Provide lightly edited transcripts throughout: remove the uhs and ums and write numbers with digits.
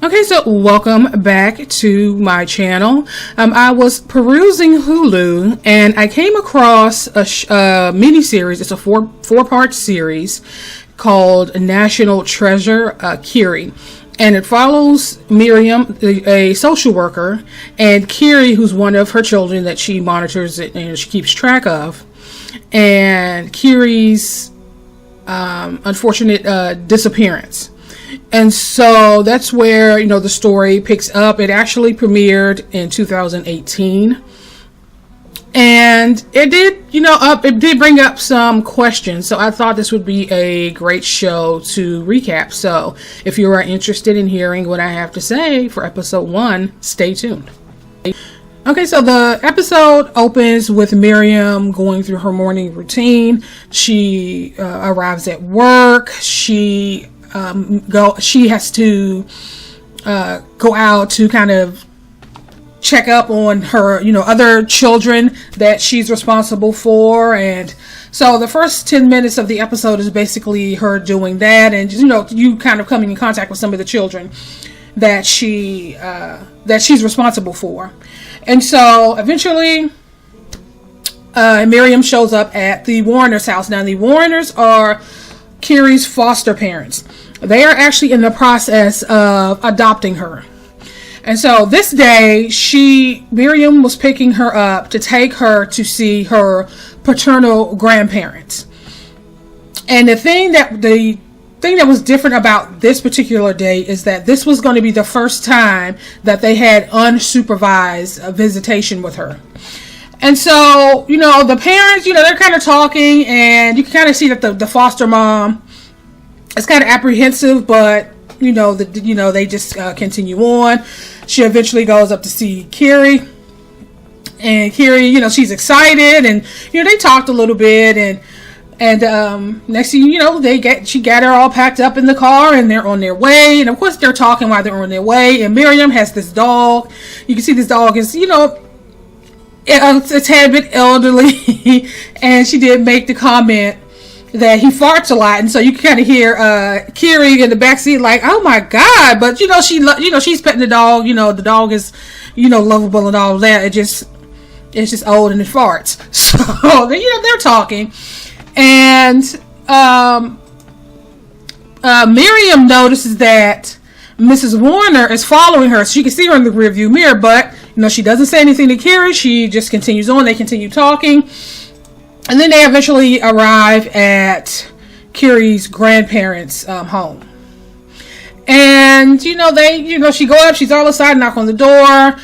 Okay, so welcome back to my channel. I was perusing Hulu and I came across a mini-series. It's a four-part series called National Treasure Kiri. And it follows Miriam, a social worker, and Kiri, who's one of her children that she monitors and she keeps track of. And Kiri's unfortunate disappearance. And so that's where, the story picks up. It actually premiered in 2018. And it did, it did bring up some questions. So I thought this would be a great show to recap. So if you are interested in hearing what I have to say for episode 1, stay tuned. Okay, so the episode opens with Miriam going through her morning routine. She arrives at work. She has to go out to kind of check up on her, other children that she's responsible for. And so the first 10 minutes of the episode is basically her doing that, and you kind of coming in contact with some of the children that she's responsible for. And so eventually Miriam shows up at the Warreners' house. Now the Warreners are Kiri's foster parents. They are actually in the process of adopting her. And so this day, Miriam was picking her up to take her to see her paternal grandparents. And the thing that was different about this particular day is that this was going to be the first time that they had unsupervised visitation with her. And so, the parents, they're kind of talking, and you can kind of see that the foster mom is kind of apprehensive, but they just continue on. She eventually goes up to see Kiri, and Kiri, she's excited, and they talked a little bit, and next thing she got her all packed up in the car, and they're on their way. And of course they're talking while they're on their way. And Miriam has this dog. You can see this dog is it's a tad bit elderly, and she did make the comment that he farts a lot, and so you can kind of hear Kiri in the backseat like, "Oh my God!" But she's petting the dog. The dog is lovable and all of that. It's just old and it farts. So they're talking, and Miriam notices that Mrs. Warner is following her. So you can see her in the rearview mirror, but she doesn't say anything to Kiri. She just continues on. They continue talking. And then they eventually arrive at Kiri's grandparents' home. And, she go up, she's all excited, knock on the door.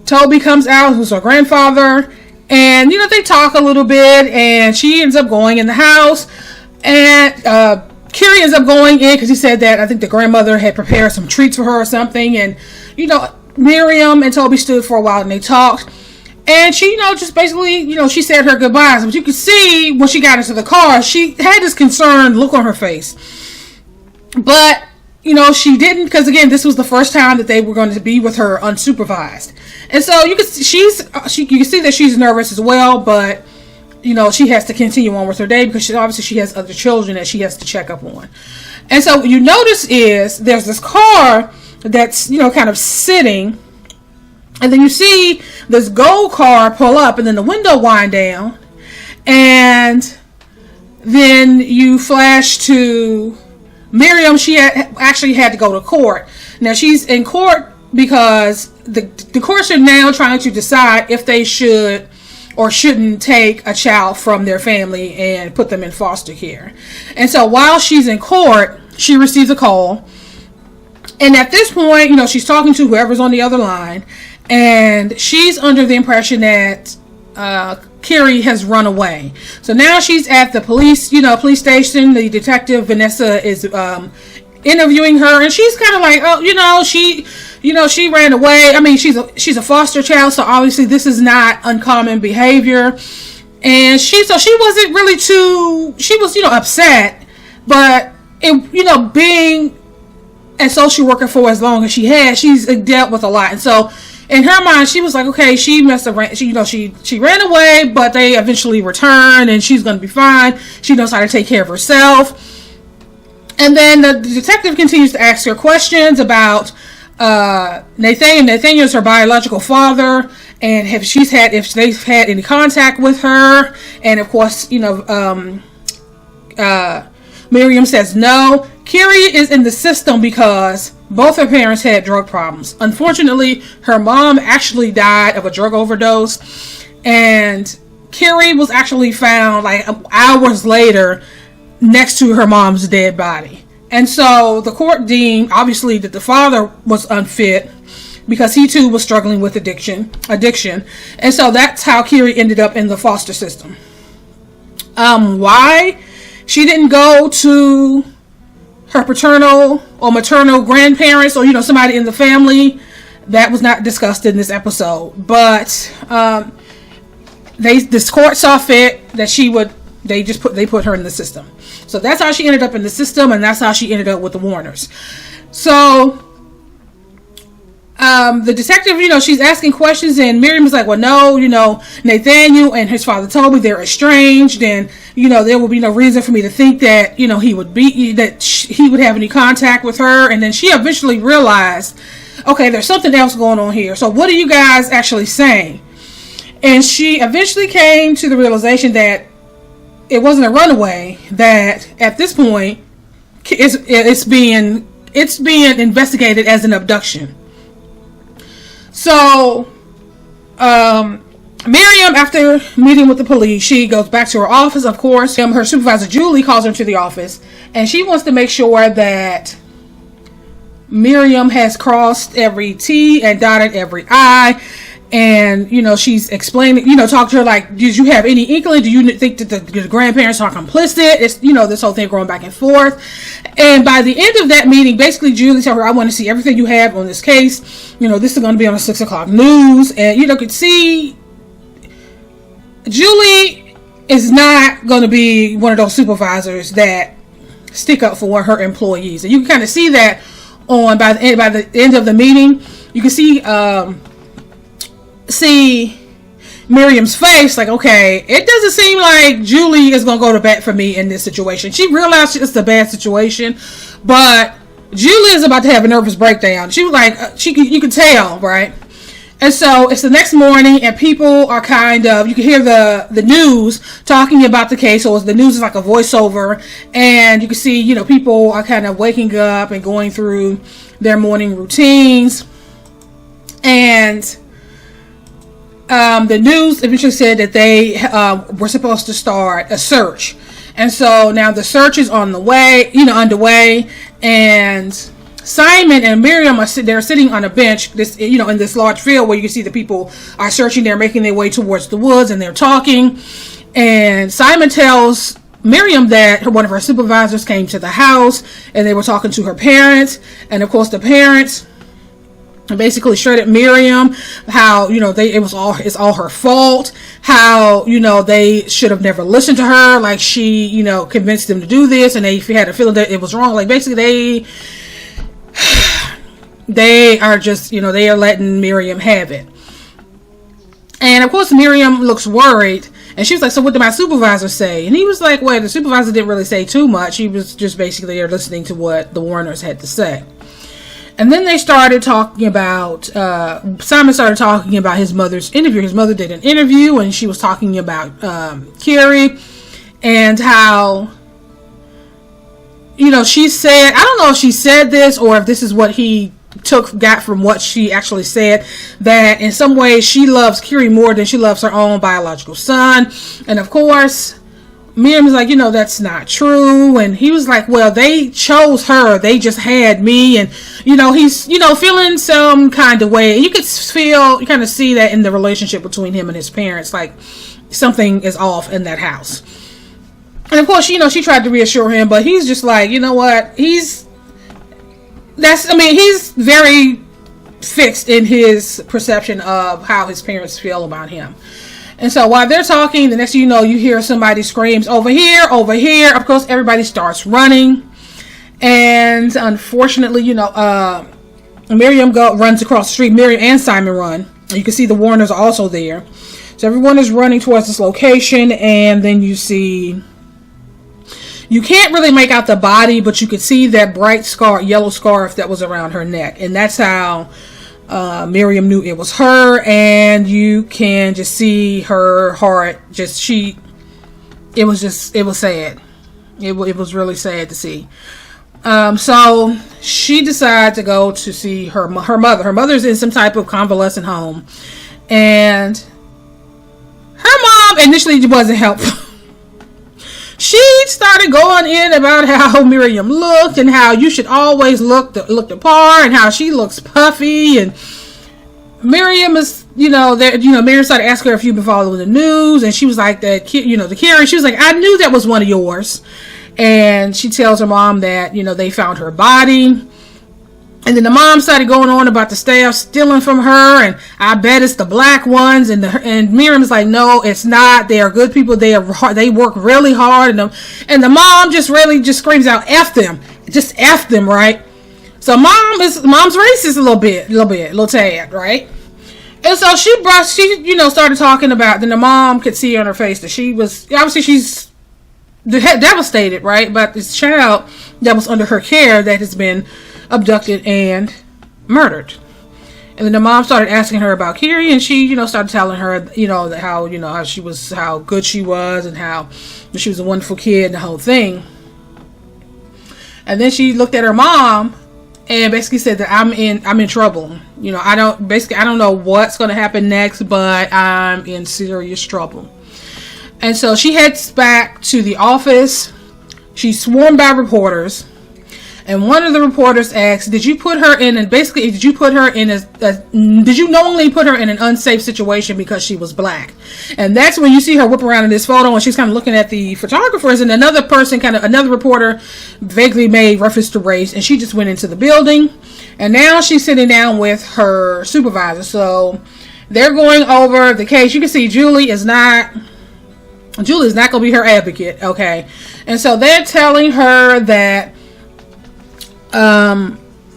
Toby comes out, who's her grandfather. And, they talk a little bit, and she ends up going in the house. And Kiri ends up going in because he said that I think the grandmother had prepared some treats for her or something. And, Miriam and Toby stood for a while and they talked. And she, just basically, she said her goodbyes. But you could see when she got into the car, she had this concerned look on her face. But, she didn't, because again, this was the first time that they were going to be with her unsupervised. And so you can see that she's nervous as well, but, she has to continue on with her day because she has other children that she has to check up on. And so what you notice is there's this car that's, kind of sitting. And then you see this gold car pull up, and then the window wind down, and then you flash to Miriam. She actually had to go to court. Now she's in court because the courts are now trying to decide if they should or shouldn't take a child from their family and put them in foster care. And so while she's in court, she receives a call. And at this point, she's talking to whoever's on the other line. And she's under the impression that Kiri has run away. So now she's at the police station. The detective Vanessa is interviewing her, and she's kind of like, "Oh, she ran away. I mean, she's a foster child, so obviously this is not uncommon behavior." And she wasn't really she was upset, but being a social worker for as long as she's dealt with a lot, and so in her mind, she was like, okay, she must have ran, she ran away, but they eventually returned, and she's going to be fine. She knows how to take care of herself. And then the detective continues to ask her questions about Nathaniel's her biological father, and if they've had any contact with her, and of course, Miriam says no. Kiri is in the system because both her parents had drug problems. Unfortunately, her mom actually died of a drug overdose, and Kiri was actually found like hours later next to her mom's dead body. And so the court deemed, obviously, that the father was unfit because he too was struggling with addiction. And so that's how Kiri ended up in the foster system. Why she didn't go to her paternal or maternal grandparents or, somebody in the family, that was not discussed in this episode. But this court saw fit that they put her in the system. So that's how she ended up in the system, and that's how she ended up with the Warners. So the detective, she's asking questions, and Miriam was like, well, no, Nathaniel and his father told me they're estranged, and there will be no reason for me to think that he would have any contact with her. And then she eventually realized, okay, there's something else going on here. So what are you guys actually saying? And she eventually came to the realization that it wasn't a runaway, that at this point it's being investigated as an abduction. So Miriam, after meeting with the police, she goes back to her office. Of course, her supervisor Julie calls her to the office, and she wants to make sure that Miriam has crossed every T and dotted every I. And, she's explaining, talk to her like, did you have any inkling? Do you think that the grandparents are complicit? It's, this whole thing going back and forth. And by the end of that meeting, basically Julie told her, I want to see everything you have on this case. This is going to be on the 6 o'clock news. And, could see Julie is not going to be one of those supervisors that stick up for her employees. And you can kind of see that by the end of the meeting. You can see Miriam's face, like, okay, it doesn't seem like Julie is gonna go to bat for me in this situation. She realized it's a bad situation, but Julie is about to have a nervous breakdown. She was like, you can tell, right? And so it's the next morning, and people are you can hear the news talking about the case. So the news is like a voiceover, and you can see, people are kind of waking up and going through their morning routines. And the news eventually said that they were supposed to start a search. And so now the search is underway, and Simon and Miriam they're sitting on a bench, in this large field where you can see the people are searching. They're making their way towards the woods, and they're talking. And Simon tells Miriam that one of her supervisors came to the house, and they were talking to her parents. And of course, the parents basically shredded Miriam, how it's all her fault, how they should have never listened to her, like she convinced them to do this, and they had a feeling that it was wrong. Like basically they are just they are letting Miriam have it. And of course Miriam looks worried, and she was like, so what did my supervisor say? And he was like, well, the supervisor didn't really say too much. He was just basically there listening to what the Warners had to say. And then they started talking about, Simon started talking about his mother's interview. His mother did an interview, and she was talking about Kiri, and how, she said, I don't know if she said this or if this is what he got from what she actually said, that in some ways she loves Kiri more than she loves her own biological son. And of course, Miriam was like, that's not true. And he was like, well, they chose her. They just had me. And, he's, feeling some kind of way. You kind of see that in the relationship between him and his parents. Like something is off in that house. And of course, she tried to reassure him, but he's just like, you know what? He's very fixed in his perception of how his parents feel about him. And so while they're talking, the next thing you hear somebody screams, over here, over here. Of course, everybody starts running. And unfortunately, Miriam runs across the street. Miriam and Simon run. You can see the Warners are also there. So everyone is running towards this location. And then you see You can't really make out the body, but you could see that bright yellow scarf that was around her neck. And that's how Miriam knew it was her. And you can just see her heart. It was sad. It was really sad to see. So she decided to go to see her mother. Her mother's in some type of convalescent home. And her mom initially wasn't helpful. She started going in about how Miriam looked and how you should always look the part and how she looks puffy. And Miriam is, Miriam started asking her if you've been following the news, and she was like, the Kiri. She was like, I knew that was one of yours. And she tells her mom that, they found her body. And then the mom started going on about the staff stealing from her, and I bet it's the black ones. And Miriam's like, no, it's not. They are good people. They work really hard. And the mom just screams out, F them. Just F them, right? So mom's racist a little tad, right? And so she started talking about, then the mom could see on her face that she's devastated, right? About this child that was under her care that has been abducted and murdered. And then the mom started asking her about Kiri, and she, started telling her, how good she was and how she was a wonderful kid and the whole thing. And then she looked at her mom and basically said that I'm in trouble. I don't know what's going to happen next, but I'm in serious trouble. And so she heads back to the office. She's swarmed by reporters. And one of the reporters asked, did you knowingly put her in an unsafe situation because she was black? And that's when you see her whip around in this photo, and she's kind of looking at the photographers, and another reporter vaguely made reference to race, and she just went into the building. And now she's sitting down with her supervisor. So they're going over the case. You can see Julie is not going to be her advocate, okay? And so they're telling her that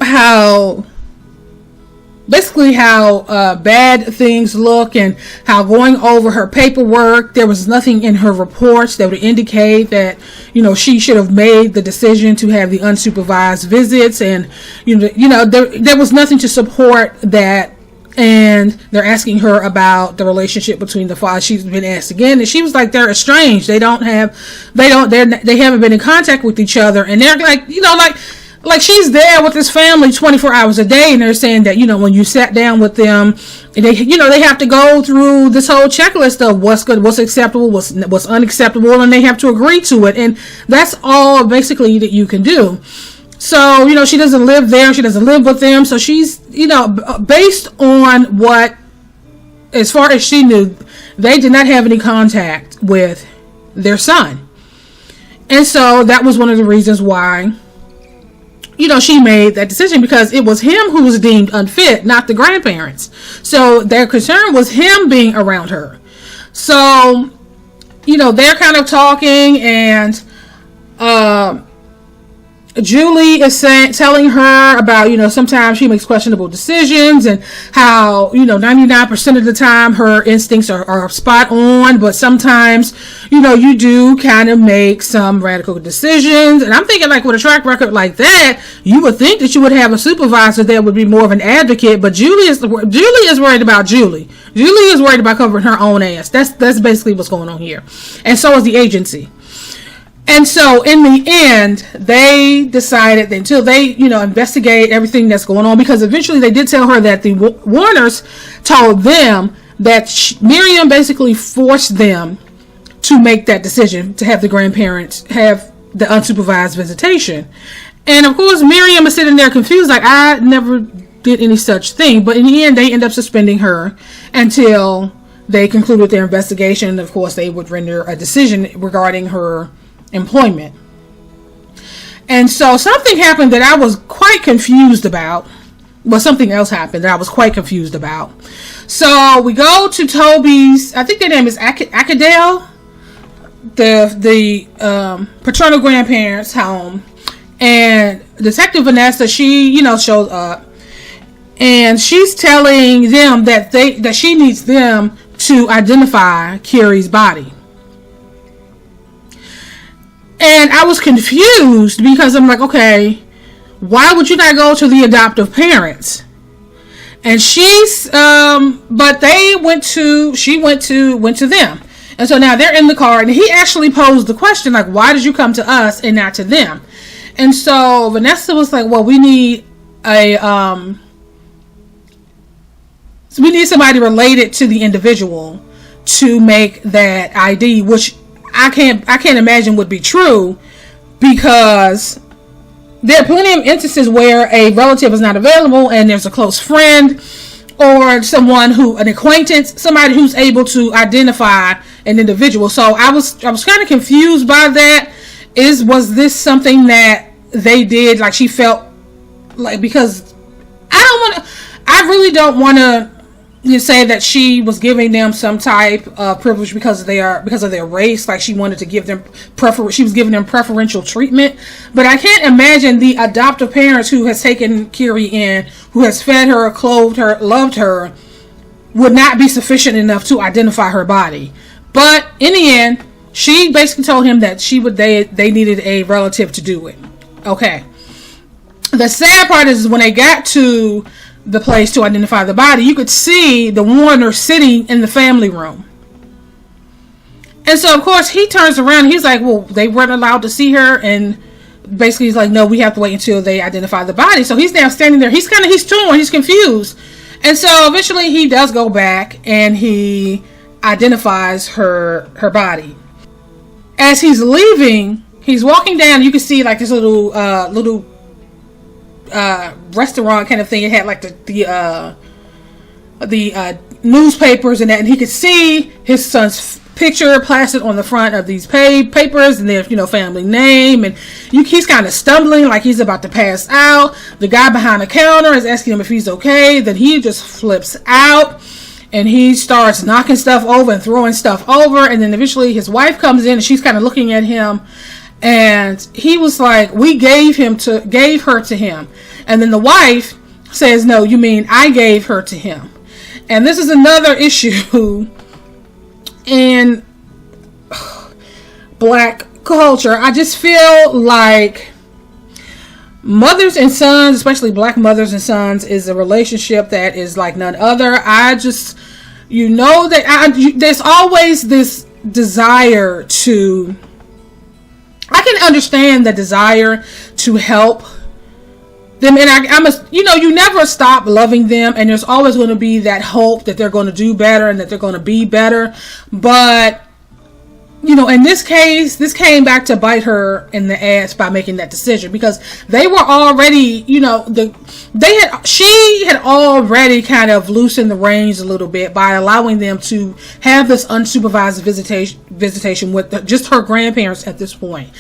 how bad things look, and how going over her paperwork, there was nothing in her reports that would indicate that, she should have made the decision to have the unsupervised visits, and, there was nothing to support that. And they're asking her about the relationship between the father. She's been asked again, and she was like, they're estranged. They haven't been in contact with each other. And they're like she's there with this family 24 hours a day, and they're saying that, when you sat down with them, they have to go through this whole checklist of what's good, what's acceptable, what's unacceptable, and they have to agree to it. And that's all basically that you can do. So, she doesn't live there. She doesn't live with them. So she's, based on what, as far as she knew, they did not have any contact with their son. And so that was one of the reasons why, she made that decision, because it was him who was deemed unfit, not the grandparents. So their concern was him being around her. So, they're kind of talking, and, Julie is telling her about, sometimes she makes questionable decisions, and how, 99% of the time her instincts are spot on, but sometimes, you do kind of make some radical decisions. And I'm thinking, like, with a track record like that, you would think that you would have a supervisor that would be more of an advocate, but Julie is worried about Julie. Julie is worried about covering her own ass. That's basically what's going on here. And so is the agency. And so in the end, they decided that until they, investigate everything that's going on, because eventually they did tell her that the Warners told them that Miriam basically forced them to make that decision to have the grandparents have the unsupervised visitation. And of course, Miriam is sitting there confused, like, I never did any such thing. But in the end, they end up suspending her until they concluded their investigation. And of course, they would render a decision regarding her employment. And so something happened that I was quite confused about. Well, something else happened that I was quite confused about. So we go to Toby's, I think their name is Akadale, the paternal grandparents' home, and Detective Vanessa, she shows up, and she's telling them that she needs them to identify Kiri's body. And I was confused because I'm like, okay, why would you not go to the adoptive parents? And but she went to them. And so now they're in the car, and he actually posed the question, like, why did you come to us and not to them? And so Vanessa was like, well, we need somebody related to the individual to make that ID, which I can't imagine would be true, because there are plenty of instances where a relative is not available and there's a close friend or an acquaintance, somebody who's able to identify an individual. So I was kind of confused by that. Was this something that they did, like she felt like, because I really don't want to say that she was giving them some type of privilege because of their race, like she wanted to give them she was giving them preferential treatment. But I can't imagine the adoptive parents who has taken Kiri in, who has fed her, clothed her, loved her, would not be sufficient enough to identify her body. But in the end, she basically told him that they needed a relative to do it. Okay. The sad part is when they got to the place to identify the body, you could see the Warner sitting in the family room. And so, of course, he turns around and he's like, well, they weren't allowed to see her. And basically he's like, no, we have to wait until they identify the body. So he's now standing there. He's torn. He's confused. And so eventually he does go back and he identifies her body. As he's leaving, he's walking down. You can see like this little restaurant kind of thing. It had like the newspapers and that, and he could see his son's picture plastered on the front of these papers, and there's family name, and he's kind of stumbling like he's about to pass out. The guy behind the counter is asking him if he's okay. Then he just flips out and he starts knocking stuff over and throwing stuff over, and then eventually his wife comes in and she's kind of looking at him. And he was like, we gave her to him. And then the wife says, no, you mean I gave her to him. And this is another issue in black culture. I just feel like mothers and sons, especially black mothers and sons, is a relationship that is like none other. There's always this desire to, I can understand the desire to help them, and you never stop loving them, and there's always going to be that hope that they're going to do better and that they're going to be better. But in this case, this came back to bite her in the ass by making that decision, because they were already, she had already kind of loosened the reins a little bit by allowing them to have this unsupervised visitation with just her grandparents at this point.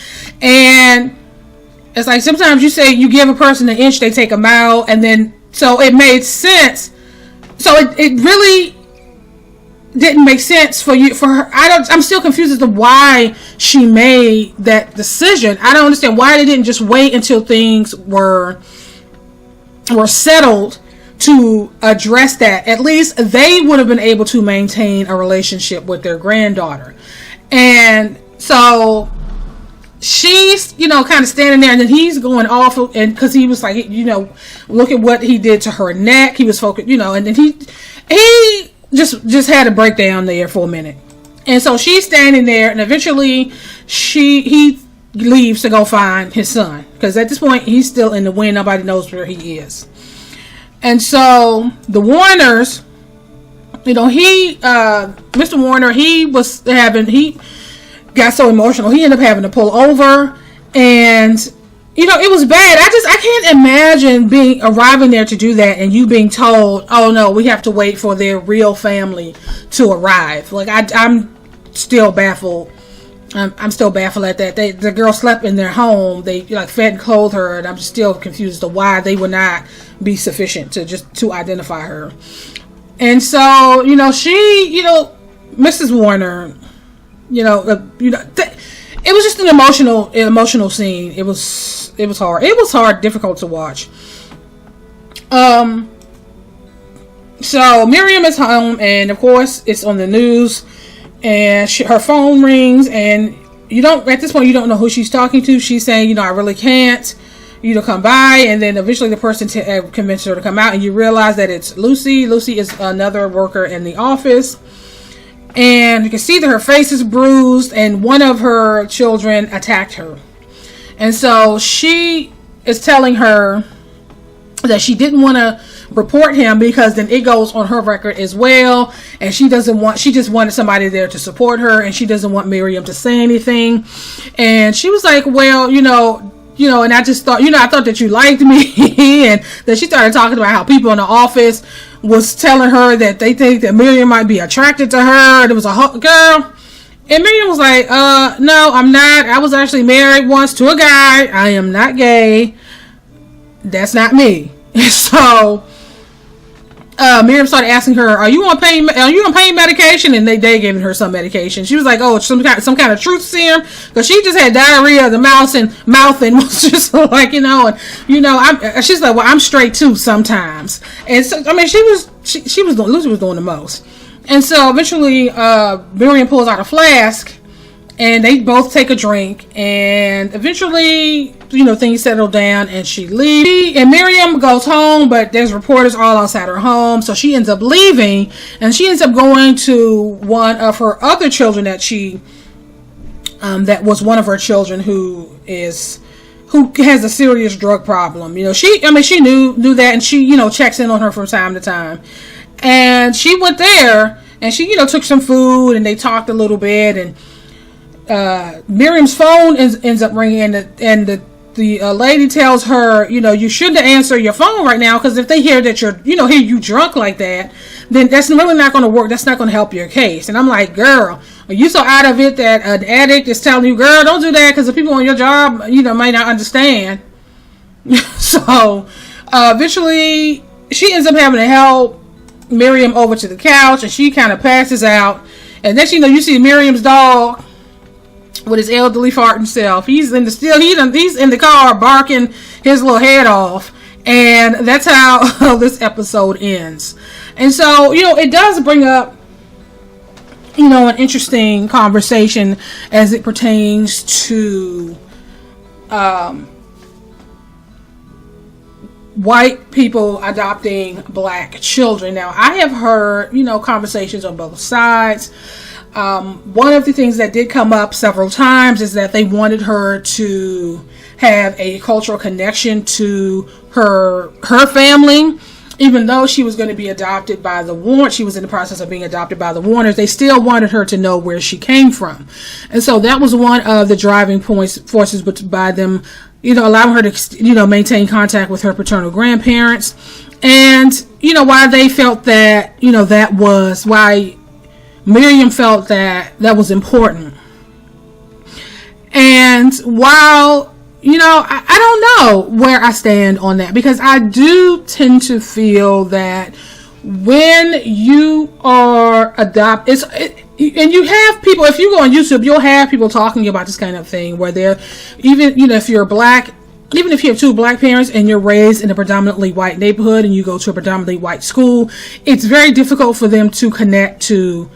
And it's like sometimes you say you give a person an inch, they take a mile, and then so it made sense. So it really didn't make sense for her. I'm still confused as to why she made that decision. I don't understand why they didn't just wait until things were settled to address that. At least they would have been able to maintain a relationship with their granddaughter. And so she's, kind of standing there, and then he's going off, and because he was like, look at what he did to her neck. He was focused, and then he just had a breakdown there for a minute. And so she's standing there, and eventually he leaves to go find his son, because at this point he's still in the wind. Nobody knows where he is. And so the Warners, Mr. Warner, he got so emotional, he ended up having to pull over, and it was bad. I can't imagine arriving there to do that and you being told, oh no, we have to wait for their real family to arrive. Like I'm still baffled. I'm still baffled at that. The girl slept in their home. They fed and clothed her, and I'm just still confused as to why they would not be sufficient to identify her. And so she, Mrs. Warner, it was just an emotional scene. It was hard. It was hard, difficult to watch. So Miriam is home, and of course it's on the news, and her phone rings, and you don't, at this point, you don't know who she's talking to. She's saying, I really can't, come by. And then eventually the person convinced her to come out, and you realize that it's Lucy. Lucy is another worker in the office. And you can see that her face is bruised, and one of her children attacked her. And so she is telling her that she didn't want to report him because then it goes on her record as well, and she just wanted somebody there to support her, and she doesn't want Miriam to say anything. And she was like, well, and I just thought, I thought that you liked me. And then she started talking about how people in the office was telling her that they think that Miriam might be attracted to her. There was a girl, and Miriam was like, no, I'm not. I was actually married once to a guy. I am not gay. That's not me. So Miriam started asking her, "Are you on pain medication?" And they gave her some medication. She was like, "Oh, it's some kind of truth serum," because she just had diarrhea of the mouth and was just like, she's like, "Well, I'm straight too sometimes." And so, I mean, Lucy was doing the most. And so eventually, Miriam pulls out a flask, and they both take a drink, and eventually, things settle down, and she leaves. And Miriam goes home, but there's reporters all outside her home, so she ends up leaving, and she ends up going to one of her other children that was one of her children who has a serious drug problem. She knew that, and she, checks in on her from time to time. And she went there, and she, took some food, and they talked a little bit, and Miriam's phone ends up ringing, and the lady tells her, you shouldn't answer your phone right now, because if they hear that hear you drunk like that, then that's really not going to work. That's not going to help your case. And I'm like, girl, are you so out of it that an addict is telling you, girl, don't do that, because the people on your job, might not understand. So eventually she ends up having to help Miriam over to the couch, and she kind of passes out. And then you see Miriam's dog with his elderly farting self. He's in the car barking his little head off, and that's how this episode ends. And so it does bring up an interesting conversation as it pertains to white people adopting black children. Now, I have heard conversations on both sides. One of the things that did come up several times is that they wanted her to have a cultural connection to her family. Even though she was going to be adopted by the Warners, she was in the process of being adopted by the Warners, they still wanted her to know where she came from. And so that was one of the driving forces by them, allowing her to, maintain contact with her paternal grandparents. And, why they felt that, that was why Miriam felt that was important. And while, I don't know where I stand on that, because I do tend to feel that when you are adopted, and you have people, if you go on YouTube, you'll have people talking about this kind of thing, where they're, even, if you're black, even if you have two black parents and you're raised in a predominantly white neighborhood and you go to a predominantly white school, it's very difficult for them to connect to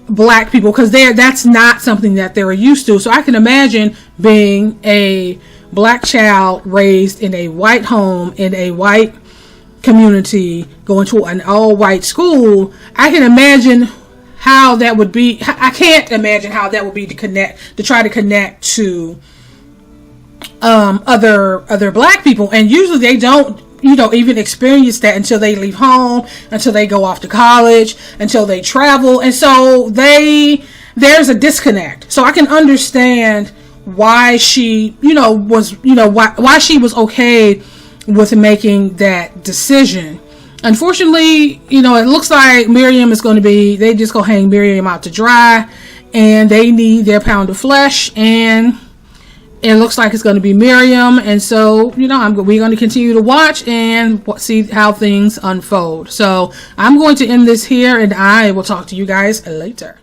black people, because that's not something that they're used to. So I can imagine being a black child raised in a white home in a white community, going to an all-white school. I can imagine how that would be. I can't imagine how that would be to try to connect to other black people. And usually they don't even experience that until they leave home, until they go off to college, until they travel. And so there's a disconnect. So I can understand why she, why she was okay with making that decision. Unfortunately, it looks like Miriam is going to they just go hang Miriam out to dry, and they need their pound of flesh, and it looks like it's going to be Miriam. And so, we're going to continue to watch and see how things unfold. So I'm going to end this here, and I will talk to you guys later.